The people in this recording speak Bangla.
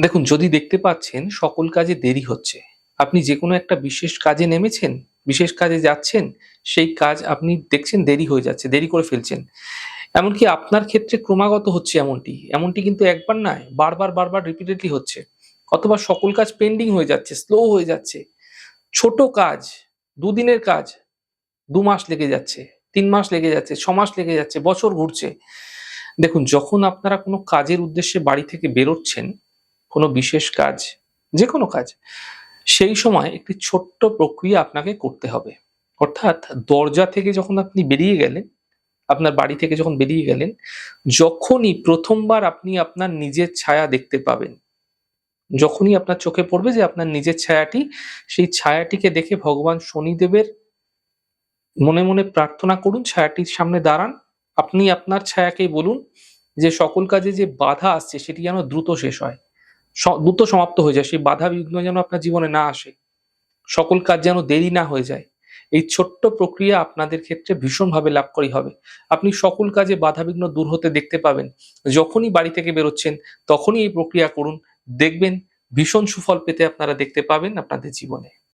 দেখুন, যদি দেখতে পাচ্ছেন সকল কাজে দেরি হচ্ছে, আপনি যেকোনো একটা বিশেষ কাজে নেমেছেন, বিশেষ কাজে যাচ্ছেন, সেই কাজ আপনি দেখছেন দেরি হয়ে যাচ্ছে, দেরি করে ফেলছেন। এমনকি আপনার ক্ষেত্রে ক্রমাগত হচ্ছে এমনটি। এমনটি কিন্তু একবার নয়, বারবার রিপিটেডলি হচ্ছে। অথবা সকল কাজ পেন্ডিং হয়ে যাচ্ছে, স্লো হয়ে যাচ্ছে। ছোট কাজ, ২ দিনের কাজ ২ মাস লেগে যাচ্ছে, ৩ মাস লেগে যাচ্ছে, ৬ মাস লেগে যাচ্ছে, বছর ঘুরছে। দেখুন, যখন আপনারা কোনো কাজের উদ্দেশ্যে বাড়ি থেকে বেরোচ্ছেন, কোনো বিশেষ কাজ, যেকোনো কাজ, সেই সময় একটি ছোট্ট প্রক্রিয়া আপনাকে করতে হবে। অর্থাৎ দরজা থেকে যখন আপনি বেরিয়ে গেলেন, আপনার বাড়ি থেকে যখন বেরিয়ে গেলেন, যখনই ১ম বার আপনি আপনার নিজের ছায়া দেখতে পাবেন, যখনই আপনার চোখে পড়বে যে আপনার নিজের ছায়াটি, সেই ছায়াটিকে দেখে ভগবান শনিদেবের মনে প্রার্থনা করুন, ছায়াটির সামনে দাঁড়ান। আপনি আপনার ছায়াকেই বলুন যে সকল কাজে যে বাধা আসছে সেটি যেন দ্রুত শেষ হয়। দ্রুত সমাপ্ত হয়ে যায়। সেই বাধা-বিঘ্ন যেন আপনার জীবনে না আসে। সকল কাজ যেন দেরি না হয়ে যায়। এই ছোট্ট প্রক্রিয়া আপনাদের ক্ষেত্রে ভীষণভাবে লাভকরী হবে। আপনি সকল কাজে বাধা-বিঘ্ন দূর হতে দেখতে পাবেন। যখনই বাড়ি থেকে বেরোচ্ছেন, তখনই এই প্রক্রিয়া করুন। দেখবেন ভীষণ সুফল পেতে আপনারা দেখতে পাবেন আপনাদের জীবনে।